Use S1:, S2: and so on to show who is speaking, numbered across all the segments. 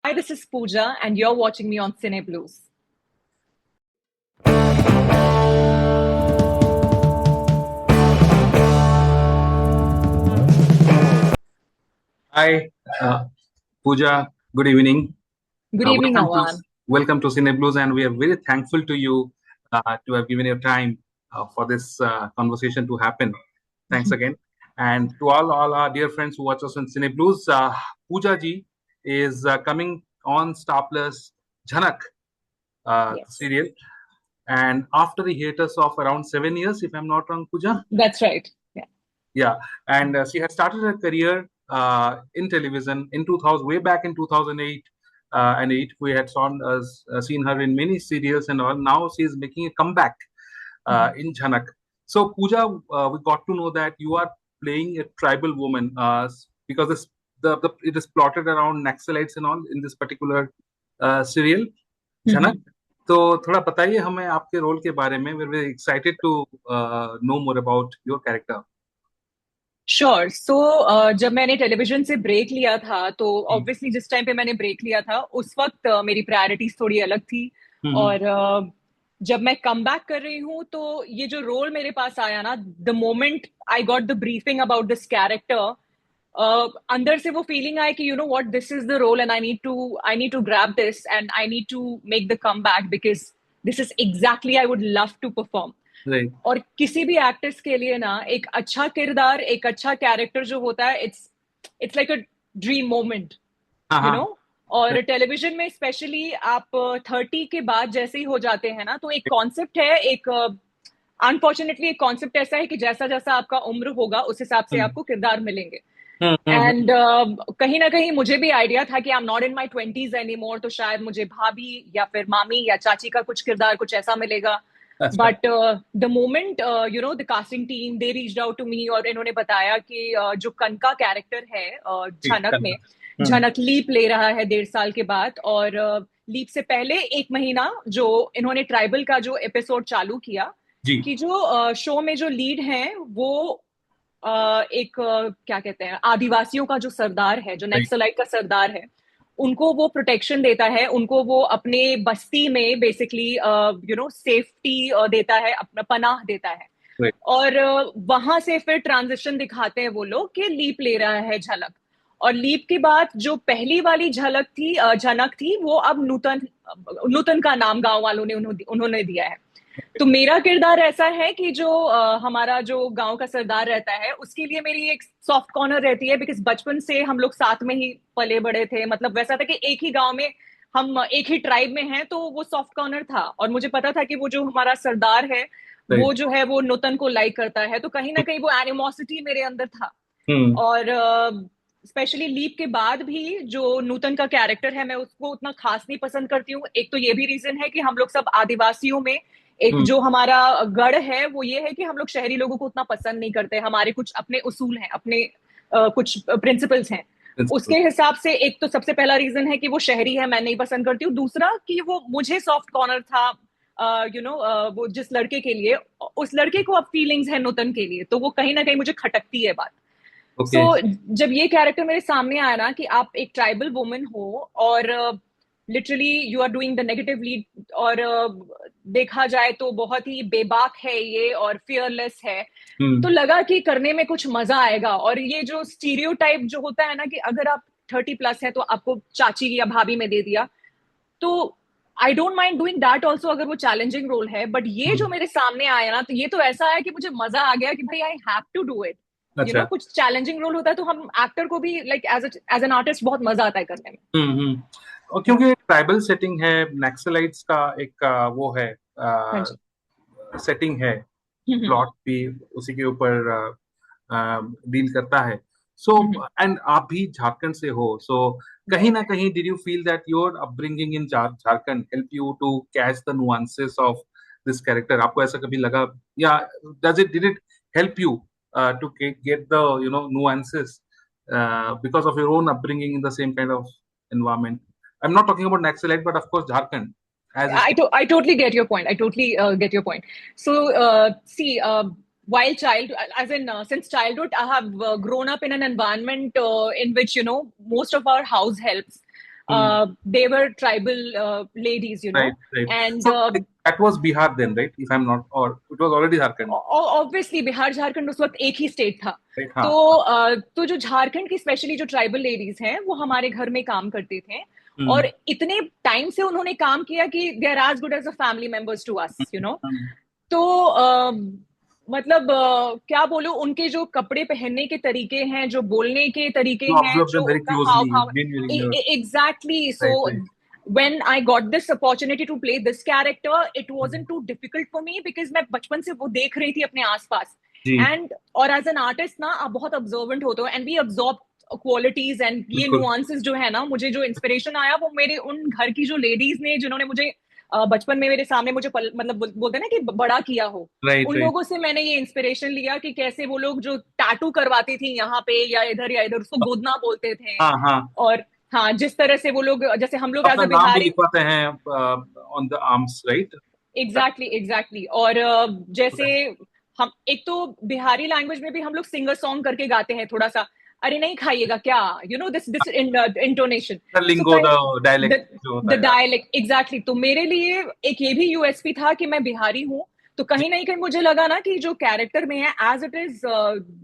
S1: Hi, this is Pooja, and you're watching me on Cine Blues.
S2: Hi, Pooja. Good evening.
S1: Good evening,
S2: Welcome to
S1: Awan.
S2: Cine Blues, and we are very thankful to you to have given your time for this conversation to happen. Thanks again, and to all our dear friends who watch us on Cine Blues. Pooja ji is coming on Star Plus Jhanak
S1: Yes,
S2: serial, and after the hiatus of around 7 years, if I'm not wrong, Pooja.
S1: that's right. Yeah.
S2: Yeah, and she had started her career in television in 2000, way back in 2008 and 8. We had seen her in many serials and all. Now she is making a comeback in Jhanak. So, Pooja, we got to know that you are playing a tribal woman because it is plotted around Naxalites and all in this particular serial, Jhanak. तो थोड़ा बताइए हमें आपके role के बारे में. We're very excited to know more about your character.
S1: Sure so जब मैंने टेलीविजन से ब्रेक लिया था तो ऑब्वियसली जिस टाइम पे मैंने ब्रेक लिया था उस वक्त मेरी प्रायोरिटीज थोड़ी अलग थी और जब मैं कम बैक कर रही हूँ तो ये जो रोल मेरे पास आया ना, the moment I got the briefing about this character, अंदर से वो फीलिंग आया कि you know what, this is the role and I need to grab this and I need to make the come back because this is exactly I would love to perform.
S2: Right.
S1: और किसी भी actors के लिए ना एक अच्छा किरदार, एक अच्छा कैरेक्टर जो होता है, it's like a dream moment, you know. और टेलीविजन में स्पेशली आप 30 के बाद जैसे ही हो जाते हैं ना, तो एक कॉन्सेप्ट है, एक अनफॉर्चुनेटली एक कॉन्सेप्ट ऐसा है कि जैसा जैसा आपका उम्र होगा उस हिसाब से आपको किरदार मिलेंगे. एंड कहीं ना कहीं मुझे भी आइडिया था कि I am not in my 20s any more, तो शायद मुझे भाभी या फिर मामी या चाची का कुछ किरदार कुछ ऐसा मिलेगा. But the moment you know the casting team they reached out to me और इन्होंने बताया कि जो कनका कैरेक्टर है झनक में, झनक लीप ले रहा है 1.5 साल के बाद, और लीप से पहले 1 महीना जो इन्होंने ट्राइबल का जो एपिसोड चालू किया कि जो शो में जो लीड है वो एक क्या कहते हैं, आदिवासियों का जो सरदार है, जो नक्सलाइट का सरदार है, उनको वो प्रोटेक्शन देता है, उनको वो अपने बस्ती में बेसिकली यू नो सेफ्टी देता है, अपना पनाह देता है. और वहां से फिर ट्रांजिशन दिखाते हैं वो लोग कि लीप ले रहा है झलक, और लीप के बाद जो पहली वाली झलक थी, झनक थी, वो अब नूतन का नाम गांव वालों ने उन्होंने दिया है. तो मेरा किरदार ऐसा है कि जो हमारा जो गांव का सरदार रहता है उसके लिए मेरी एक सॉफ्ट कॉर्नर रहती है, बिकॉज बचपन से हम लोग साथ में ही पले बड़े थे. मतलब वैसा था कि एक ही गांव में हम एक ही ट्राइब में हैं, तो वो सॉफ्ट कॉर्नर था. और मुझे पता था कि वो जो हमारा सरदार है वो जो है वो नूतन को लाइक करता है, तो कहीं ना कहीं वो एनिमोसिटी मेरे अंदर था. और स्पेशली लीप के बाद भी जो नूतन का कैरेक्टर है मैं उसको उतना खास नहीं पसंद करती हूँ. एक तो ये भी रीजन है कि हम लोग सब आदिवासियों में एक जो हमारा गढ़ है वो ये है कि हम लोग शहरी लोगों को उतना पसंद नहीं करते. हमारे कुछ अपने उसूल हैं, अपने कुछ प्रिंसिपल्स हैं. उसके हिसाब से एक तो सबसे पहला रीजन है कि वो शहरी है, मैं नहीं पसंद करती हूँ. दूसरा कि वो मुझे सॉफ्ट कॉर्नर था यू नो वो जिस लड़के के लिए, उस लड़के को अब फीलिंग्स है नूतन के लिए, तो वो कहीं ना कहीं मुझे खटकती है बात. सो जब ये कैरेक्टर मेरे सामने आया ना कि आप एक ट्राइबल वुमन हो और literally you are doing the negative lead, और देखा जाए तो बहुत ही बेबाक है ये और फियरलेस है, तो लगा कि करने में कुछ मजा आएगा. और ये जो स्टीरियोटाइप जो होता है ना कि अगर आप 30+ है तो आपको चाची या भाभी में दे दिया, तो I don't mind doing that also अगर वो चैलेंजिंग रोल है. बट ये जो मेरे सामने आया ना, तो ये तो ऐसा है कि मुझे मजा आ गया कि भाई I have to do it. You know कुछ चैलेंजिंग रोल होता है तो हम एक्टर को भी लाइक एज एन आर्टिस्ट बहुत मजा आता है करने में.
S2: और क्योंकि ट्राइबल सेटिंग है, नक्सलाइट्स का एक वो है सेटिंग है, प्लॉट भी उसी के ऊपर डील करता है. सो एंड आप भी झारखंड से हो, सो कहीं ना कहीं did you feel that your upbringing in Jharkhand help you to catch the nuances of this character? आपको ऐसा कभी लगा, या did it help you to get the nuances because of your own upbringing in the same kind of environment? I'm not talking about Naxalite, but of course Jharkhand.
S1: I totally get your point. I totally get your point. So see, while since childhood, I have grown up in an environment in which most of our house helps They were tribal ladies, you know.
S2: Right, right.
S1: And
S2: So that was Bihar then, right? If I'm not, or it was already Jharkhand.
S1: Obviously Bihar Jharkhand उस वक्त एक ही state था.
S2: Right, हाँ.
S1: तो जो झारखंड की specially जो tribal ladies हैं वो हमारे घर में काम करते थे. और इतने टाइम से उन्होंने काम किया कि they are as good as a family members to us, you know. तो मतलब क्या बोलूं, उनके जो कपड़े पहनने के तरीके हैं, जो बोलने के तरीके हैं, जो उनका हाव भाव, exactly. So when I got this opportunity to play this character, it wasn't too difficult for me because मैं बचपन से वो देख रही थी अपने आसपास. And और as an artist ना आप बहुत observant होते हो, and we absorb qualities and ये nuances जो है ना, मुझे जो inspiration आया वो मेरे उन घर की जो ladies ने जिन्होंने मुझे बचपन में मेरे सामने मुझे मतलब बोलते हैं ना कि बड़ा किया हो, उन लोगों से मैंने ये इंस्पिरेशन लिया कि कैसे वो लोग जो टैटू करवाती थी यहाँ पे या इधर उसको गोदना बोलते थे. और हाँ, जिस तरह से वो लोग, जैसे हम लोग एज अ बिहारी
S2: लिखवाते हैं on the arms, right?
S1: Exactly. और जैसे हम एक तो बिहारी लैंग्वेज में भी हम लोग सिंगर सॉन्ग करके गाते हैं थोड़ा सा, अरे नहीं खाइएगा क्या, you know, this intonation, the dialect. Exactly. तो मेरे लिए एक ये भी यूएसपी था कि मैं बिहारी हूँ. तो कहीं ना कहीं मुझे लगा ना कि जो कैरेक्टर में है as it is,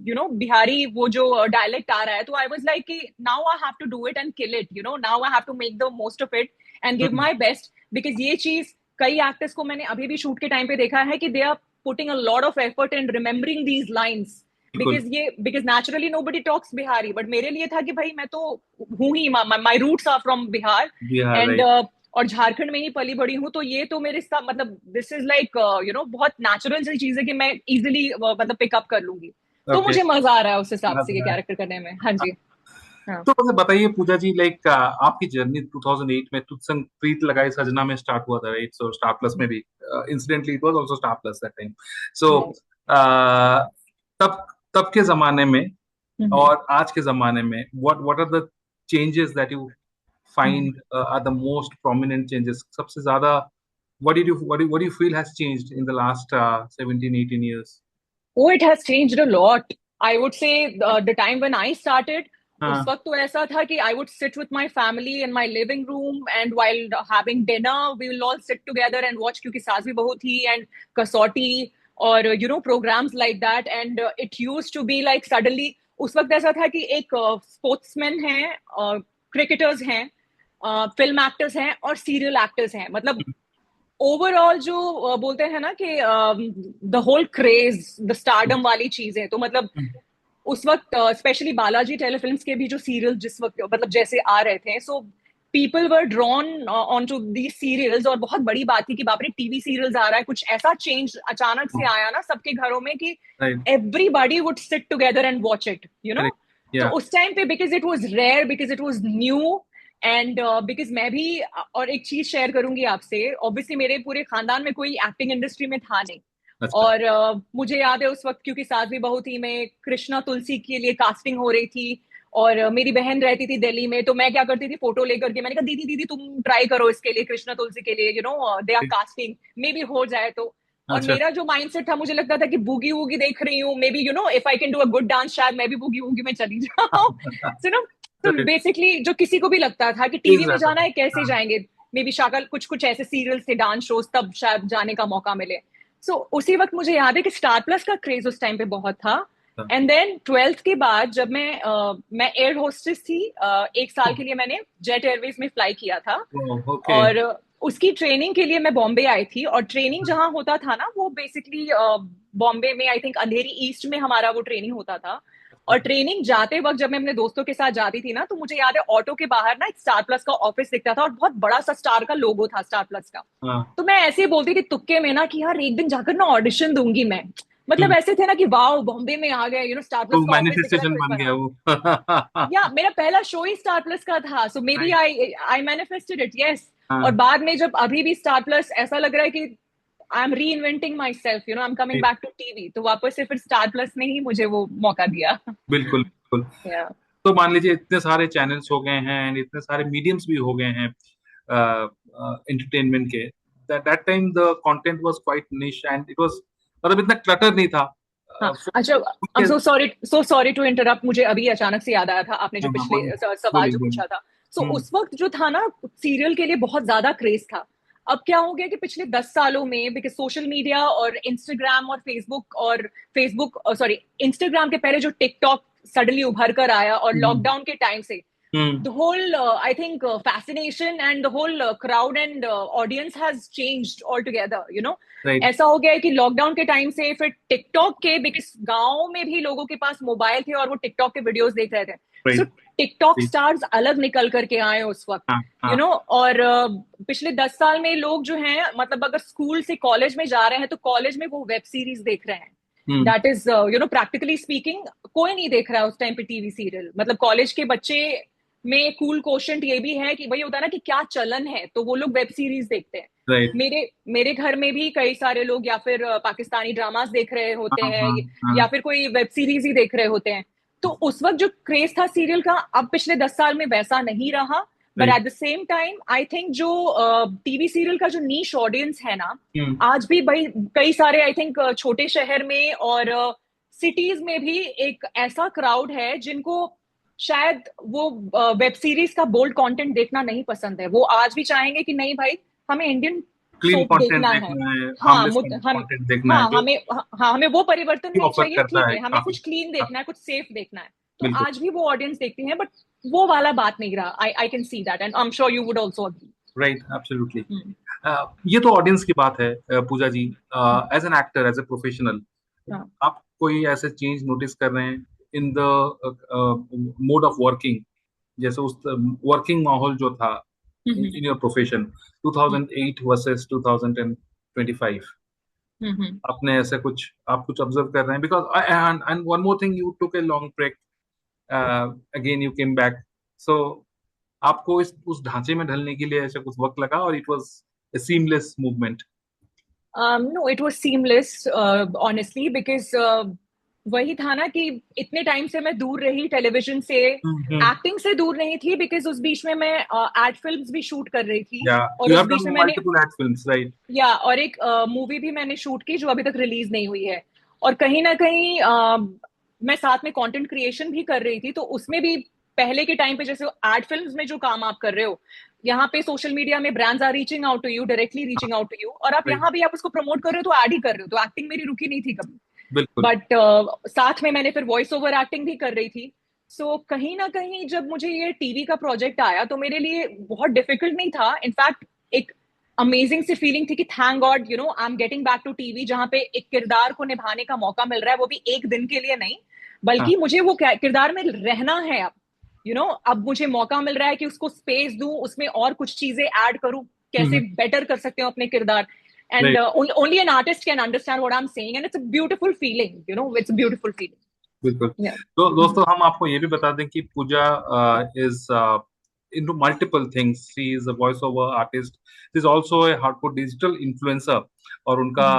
S1: you know, Bihari वो जो डायलेक्ट आ रहा है, तो आई वाज लाइक कि now I have to do it and kill it, you know. Now I have to make the most of it and give my best. Because ये चीज कई एक्टर्स को मैंने अभी भी शूट के टाइम पे देखा है कि they are putting a lot of effort in remembering these lines, because naturally nobody talks Bihari. But मेरे लिए था कि भाई मैं तो हूँ ही, my roots are from Bihar and और झारखंड में ही पली बड़ी हूँ. तो ये तो मेरे साथ मतलब this is like, you know, बहुत नेचुरल सी चीज है कि मैं इजिली मतलब पिकअप कर लूंगी. तो मुझे मजा आ रहा है उस हिसाब से ये कैरेक्टर करने में. हाँ जी.
S2: तो मुझे बताइए पूजा जी, लाइक आपकी जर्नी 2008 में तुझ संग प्रीत लगाई सजना में स्टार्ट हुआ था, राइट? सो स्टार प्लस में भी incidentally it was also Star Plus that time. So तब के जमाने में और आज के जमाने में what are the changes that you find are the most prominent changes? सबसे ज्यादा what do you feel has changed in the last 17-18 years?
S1: Oh, it has changed a lot. I would say the time when I started, उस वक्त तो ऐसा था कि I would sit with my family in my living room and while having dinner we will all sit together and watch, क्योंकि सास भी बहुत थी and कसौटी और you know programs like that. And it used to be like suddenly उस वक्त ऐसा था कि एक स्पोर्ट्समैन है, क्रिकेटर्स हैं, फिल्म एक्टर्स हैं और सीरियल एक्टर्स हैं. मतलब ओवरऑल जो बोलते हैं ना कि the whole craze, the stardom वाली चीजें. तो मतलब उस वक्त स्पेशली बालाजी टेलीफिल्म्स के भी जो सीरियल जिस वक्त मतलब जैसे आ रहे थे, so people were drawn on to these serials. और बहुत बड़ी बात थी कि बाप रे टीवी सीरियल्स आ रहा है. कुछ ऐसा चेंज अचानक से आया ना सबके घरों में कि everybody would sit together and watch it, you know. तो उस टाइम पे because it was rare, because it was new and because मैं भी, और एक चीज शेयर करूंगी आपसे, ऑब्वियसली मेरे पूरे खानदान में कोई एक्टिंग इंडस्ट्री में था नहीं. और मुझे याद है उस वक्त, क्योंकि सास भी बहू थी, मैं कृष्णा तुलसी के लिए कास्टिंग हो रही थी और मेरी बहन रहती थी दिल्ली में. तो मैं क्या करती थी, फोटो लेकर के मैंने कहा दीदी तुम ट्राई करो इसके लिए, कृष्णा तुलसी के लिए, you know, they are casting, maybe हो जाए तो. और मेरा जो माइंडसेट था, मुझे लगता था कि बूगी वूगी देख रही हूँ, may be you know if I can do a good dance शायद मैं भी बूगी वूगी में चली जाऊँ. सो तो बेसिकली जो किसी को भी लगता था कि टीवी में जाना है कैसे जाएंगे, मे बी शाकल कुछ ऐसे सीरियल्स थे, डांस शोज, तब शायद जाने का मौका मिले. सो उसी वक्त मुझे याद है कि स्टार प्लस का क्रेज उस टाइम पे बहुत था. एंड देन 12th के बाद जब मैं एयर होस्टेस थी, 1 साल के लिए मैंने जेट एयरवेज में फ्लाई किया था. और उसकी ट्रेनिंग के लिए मैं बॉम्बे आई थी. और ट्रेनिंग जहां होता था ना, वो बेसिकली बॉम्बे में आई थिंक अंधेरी ईस्ट में हमारा वो ट्रेनिंग होता था. और ट्रेनिंग जाते वक्त जब मैं अपने दोस्तों के साथ जाती थी ना, तो मुझे याद है ऑटो के बाहर ना एक स्टार प्लस का ऑफिस दिखता था और बहुत बड़ा सा स्टार का लोगो था, स्टार प्लस का. तो मैं ऐसे ही बोलती थी तुक्के में ना कि यार एक दिन जाकर ना ऑडिशन दूंगी मैं. मतलब ऐसे थे ना कि वाओ बॉम्बे में आ गए, यू नो, स्टार प्लस का
S2: मैनिफेस्टेशन बन गया वो.
S1: या मेरा पहला शो ही स्टार प्लस का था. So may be I manifested it, yes. और बाद में जब अभी भी स्टार प्लस ऐसा लग रहा है कि I am reinventing myself, you know, I am coming back to TV. तो वापस से फिर स्टार प्लस ने ही मुझे वो मौका दिया.
S2: बिल्कुल बिल्कुल. तो मान लीजिए इतने सारे चैनल्स हो गए हैं एंड इतने सारे मीडियम्स भी हो गए हैं एंटरटेनमेंट के. That time the content was quite niche and it was, मतलब इतना क्लटर नहीं था.
S1: अच्छा, I am so sorry to interrupt. मुझे अभी अचानक से याद आया था, आपने जो पिछले सवाल जो पूछा था, सो उस वक्त जो था ना, सीरियल के लिए बहुत ज्यादा क्रेज था। अब क्या हो गया कि पिछले 10 सालों में, बिकॉज सोशल मीडिया और इंस्टाग्राम और फेसबुक सॉरी, इंस्टाग्राम के पहले जो टिकटॉक सडनली उभर कर आया, और लॉकडाउन के टाइम से the whole I think fascination and the whole crowd and audience has changed altogether, you know.
S2: Right.
S1: ऐसा हो गया है कि लॉकडाउन के टाइम से फिर टिकटॉक के, बिकॉज गांव में भी लोगों के पास मोबाइल थे और वो टिकटॉक के वीडियोस देख रहे थे, सो टिकटॉक स्टार्स अलग निकल करके आए उस वक्त, यू नो। और पिछले 10 साल में लोग जो हैं, मतलब अगर स्कूल से कॉलेज में जा रहे हैं तो कॉलेज में वो वेब सीरीज देख रहे हैं। That is you no, practically speaking कोई नहीं देख रहा है उस टाइम पे टीवी सीरियल। मतलब कॉलेज के बच्चे में कूल क्वेश्चन ये भी है कि वही होता है ना कि क्या चलन है, तो वो लोग वेब सीरीज देखते हैं।
S2: Right.
S1: मेरे घर में भी कई सारे लोग या फिर पाकिस्तानी ड्रामास देख रहे होते हैं, या फिर कोई वेब सीरीज ही देख रहे होते हैं। तो उस वक्त जो क्रेज था सीरियल का, अब पिछले 10 साल में वैसा नहीं रहा। But at the same time I think जो टीवी सीरियल का जो नीश ऑडियंस है ना, आज भी भाई कई सारे आई थिंक छोटे शहर में और सिटीज में भी एक ऐसा क्राउड है जिनको शायद वो वेब सीरीज का बोल्ड कंटेंट देखना नहीं पसंद है। वो आज भी चाहेंगे कि नहीं भाई, हमें इंडियन
S2: क्लीन कंटेंट देखना है,
S1: कंटेंट देखना है, हमें वो परिवर्तन नहीं चाहिए, ठीक है, हमें कुछ क्लीन देखना है, कुछ सेफ देखना है। तो आज भी वो ऑडियंस देखती है, बट वो वाला बात नहीं रहा। I can see that and I am sure you would also agree.
S2: Right, absolutely. ये तो ऑडियंस की बात है। Pooja ji, as an actor, as a professional, आप कोई ऐसे चेंज नोटिस कर रहे हैं in the mode of working? जैसे उस वर्किंग माहौल जो था इन योर प्रोफेशन 2008 वर्सेस 2025, आपने ऐसे कुछ ऑब्जर्व कर रहे हैं? Because and one more thing, you took a long break, again you came back, so आपको उस ढांचे में ढलने के लिए ऐसा कुछ वक्त लगा, और it was a seamless movement?
S1: No, it was seamless, honestly, because वही था ना कि इतने टाइम से मैं दूर रही टेलीविजन से, एक्टिंग से दूर नहीं थी, बिकॉज उस बीच में मैं एड फिल्म्स भी शूट कर रही थी, और उस बीच में मैंने
S2: एड फिल्म्स, राइट,
S1: या और एक मूवी भी मैंने शूट की जो अभी तक रिलीज नहीं हुई है। और कहीं ना कहीं मैं साथ में कंटेंट क्रिएशन भी कर रही थी, तो उसमें भी पहले के टाइम पे जैसे एड फिल्म्स में जो काम आप कर रहे हो, यहाँ पे सोशल मीडिया में brands are reaching out to you, directly reaching out to you, और आप यहाँ भी आप उसको प्रमोट कर रहे हो तो ऐड ही कर रहे हो, तो एक्टिंग मेरी रुकी नहीं थी कभी। बट साथ में मैंने फिर वॉइस ओवर एक्टिंग भी कर रही थी। सो कहीं ना कहीं जब मुझे ये टीवी का प्रोजेक्ट आया तो मेरे लिए बहुत डिफिकल्ट नहीं था। इनफैक्ट एक अमेजिंग सी फीलिंग थी कि thank God, you know, I am getting back to TV, जहाँ पे एक किरदार को निभाने का मौका मिल रहा है, वो भी एक दिन के लिए नहीं, बल्कि मुझे वो किरदार में रहना है अब, यू नो। अब मुझे मौका मिल रहा है कि उसको स्पेस दूं, उसमें और कुछ चीजें ऐड करूं, कैसे बेटर कर सकते हो अपने किरदार, and only an artist can understand what I'm saying, and it's a beautiful feeling, you know, it's a beautiful feeling.
S2: बिल्कुल। तो दोस्तों, हम आपको ये भी बता दें कि पूजा is into multiple things. She is a voice over artist. She is also a hardcore digital influencer, और उनका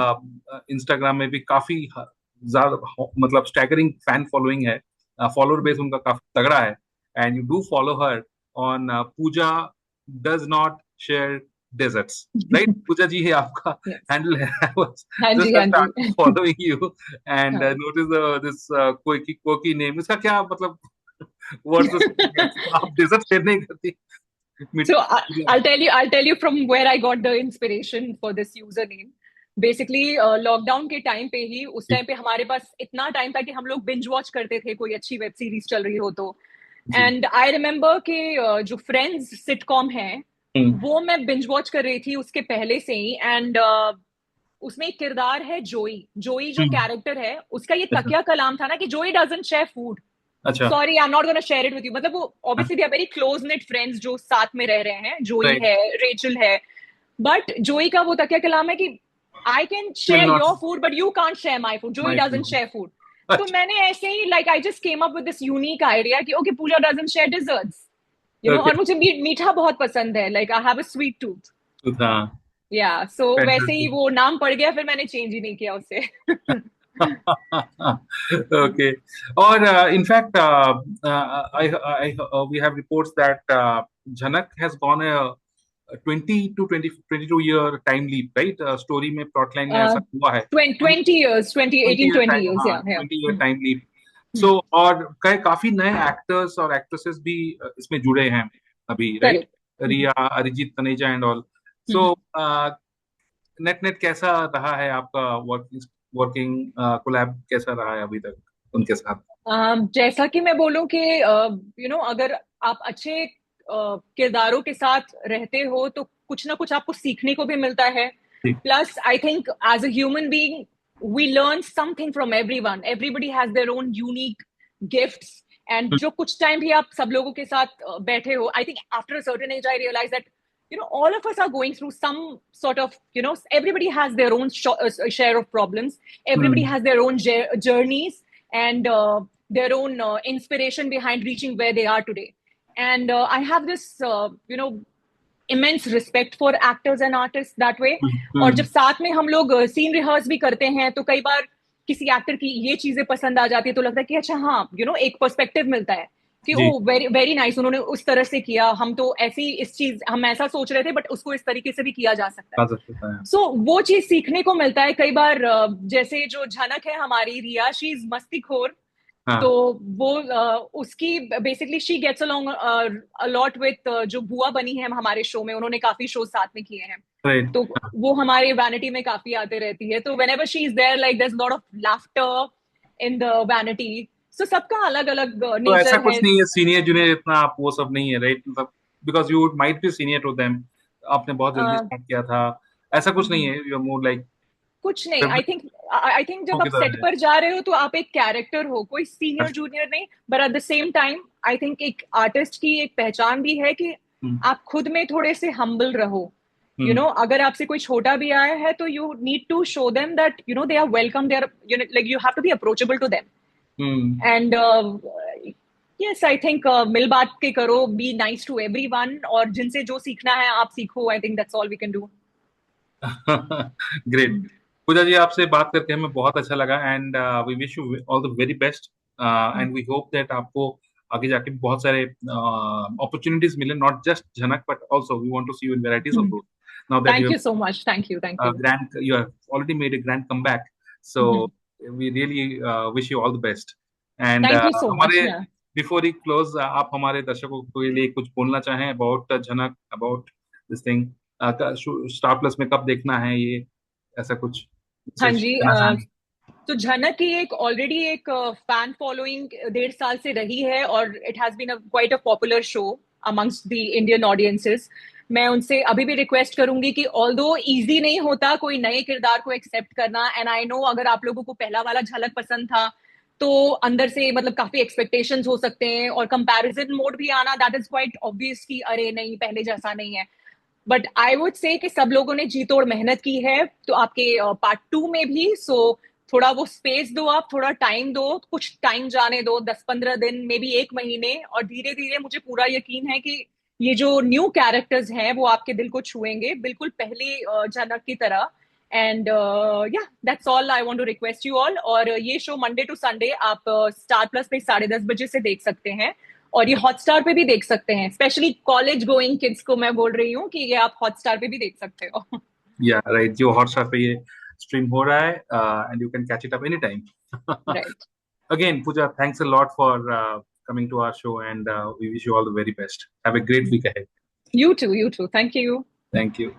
S2: इंस्टाग्राम में भी काफी ज्यादा, मतलब स्टैगरिंग फैन फॉलोइंग है, फॉलोअर बेस उनका काफी तगड़ा है, and you do follow her on Pooja does not share desserts, right? Pooja ji, है आपका handle है. I was just started following you and notice this quirky name. इसका क्या मतलब words? आप desserts share नहीं करती?
S1: So I'll tell you from where I got the inspiration for this username. Basically lockdown के टाइम पे ही, उस टाइम पे हमारे पास इतना टाइम था कि हम लोग बिंज वॉच करते थे, कोई अच्छी वेब सीरीज चल रही हो तो। एंड आई रिमेम्बर कि जो फ्रेंड्स सिटकॉम है वो मैं बिंज वॉच कर रही थी उसके पहले से ही। एंड उसमें एक किरदार है जोई जो कैरेक्टर है उसका, ये तकिया कलाम था ना कि Joey doesn't share food. Sorry, I am not gonna share it with you. मतलब वो obviously they are very close knit friends जो साथ में रह रहे हैं, जोई है, रेचल है, बट जोई का वो तकिया कलाम है कि I can share your food but you can't share my food, Joey doesn't share food. तो मैंने ऐसे ही like I just came up with this unique idea कि okay, Pooja doesn't share desserts, you know. और मुझे मीठा बहुत पसंद है, like I have a sweet tooth, या सो वैसे ही वो नाम पड़ गया, फिर मैंने चेंज ही नहीं किया उससे।
S2: Okay. और in fact, we have reports that Jhanak has gone a 20 to 22 year time leap, right? Story में plot line में ऐसा हुआ है
S1: 20 years, 20 years, yeah,
S2: 20 year time leap. So और काफी नए एक्टर्स और एक्ट्रेसेस भी इसमें जुड़े हैं, अभी, right?
S1: Correct.
S2: Riya, Arijit, Taneja and all. So net net कैसा रहा है आपका वर्किंग वर्किंग कोलैब, कैसा रहा है अभी तक उनके साथ?
S1: जैसा कि मैं बोलूं कि अगर आप अच्छे किरदारों के साथ रहते हो तो कुछ ना कुछ आपको सीखने को भी मिलता है.
S2: जी.
S1: Plus I think as a human being we learn something from everyone. Everybody has their own unique gifts. And जो कुछ टाइम भी आप सब लोगों के साथ बैठे हो, I think after a certain age I realise that all of us are going through some sort of, everybody has their own share of problems. Everybody has their own journeys and their own inspiration behind reaching where they are today. And I have this, immense respect for actors and artists that way. और जब साथ में हम लोग scene rehearse भी करते हैं तो कई बार किसी एक्टर की ये चीजें पसंद आ जाती है तो लगता है कि अच्छा हाँ, एक पर्सपेक्टिव मिलता है कि
S2: जी.
S1: ओ वेरी वेरी नाइस, उन्होंने उस तरह से किया, हम तो ऐसी इस चीज हम ऐसा सोच रहे थे बट उसको इस तरीके से भी किया जा सकता है. सो वो चीज सीखने को मिलता है कई बार. जैसे जो झनक है हमारी रिया, शी इज मस्तीखोर. तो वो उसकी basically she gets along a lot with जो बुआ बनी है हमारे शो में, उन्होंने काफी शो साथ में किए हैं.
S2: Right.
S1: तो वो हमारे वैनिटी में काफी आते रहती है. तो whenever she is there like there is lot of laughter in the vanity. So सबका अलग अलग
S2: तो
S1: नेचर
S2: ऐसा
S1: है.
S2: कुछ नहीं है सीनियर जूनियर इतना आप वो सब नहीं है, राइट? मतलब because you might be senior to them, आपने बहुत जल्दी स्टार्ट किया था, ऐसा कुछ नहीं है. यू आर मोर लाइक
S1: कुछ नहीं. आई थिंक जब आप सेट पर जा रहे हो तो आप एक कैरेक्टर हो, कोई सीनियर जूनियर नहीं. But at the same time I think एक आर्टिस्ट की एक पहचान भी है कि आप खुद में थोड़े से हम्बल रहो. अगर आपसे कोई छोटा भी आया है तो you need to show them that they are welcome, they are like you have to be approachable to them. And yes, I think मिल बात के करो, बी नाइस टू एवरीवन, और जिनसे जो सीखना है आप सीखो. I think that's all we can do.
S2: Great. Pooja ji, आपसे बात करके हमें बहुत अच्छा लगा and we wish you all the very best and we hope that आपको आगे जाके बहुत सारे अपॉर्चुनिटीज मिले, not just Jhanak but also we want to see you in varieties of roles. Now that
S1: Thank you so much. Thank you.
S2: grand, you have already made a grand comeback, so we really wish you all the best. And
S1: thank you so much.
S2: हमारे
S1: Yeah.
S2: before we close, आप हमारे दर्शकों के लिए कुछ बोलना चाहें about झनक, about this thing, star Plus में कब देखना है ये, ऐसा कुछ?
S1: हाँ जी. तो झनक की एक ऑलरेडी एक फैन फॉलोइंग 1.5 साल से रही है और it has been quite a popular show amongst the Indian audiences. मैं उनसे अभी भी रिक्वेस्ट करूंगी कि ऑल्दो इजी नहीं होता कोई नए किरदार को एक्सेप्ट करना, एंड आई नो अगर आप लोगों को पहला वाला झलक पसंद था तो अंदर से मतलब काफी एक्सपेक्टेशंस हो सकते हैं और कंपैरिजन मोड भी आना, दैट इज क्वाइट ऑब्वियस कि अरे नहीं पहले जैसा नहीं है. बट आई वुड से कि सब लोगों ने जी तोड़ मेहनत की है तो आपके पार्ट 2 में भी सो थोड़ा वो स्पेस दो, आप थोड़ा टाइम दो, कुछ टाइम जाने दो, 10-15 दिन, मे बी 1 महीने, और धीरे धीरे मुझे पूरा यकीन है कि ये जो न्यू कैरेक्टर्स हैं वो आपके दिल को छुएंगे बिल्कुल पहले झनक की तरह. And yeah that's all I want to request you all. और ये शो मंडे टू संडे आप स्टार प्लस पे 10:30 बजे से देख सकते हैं और ये हॉटस्टार पे भी देख सकते हैं. स्पेशली कॉलेज गोइंग किड्स को मैं बोल रही हूँ कि ये आप हॉटस्टार पे भी देख सकते हो.
S2: या राइट, जो हॉटस्टार पे ये स्ट्रीम हो रहा है and you can catch it up any time.
S1: Right.
S2: Again, Pooja, thanks a lot for coming to our show and we wish you all the very best. Have a great week ahead.
S1: You too. Thank you.
S2: Thank you.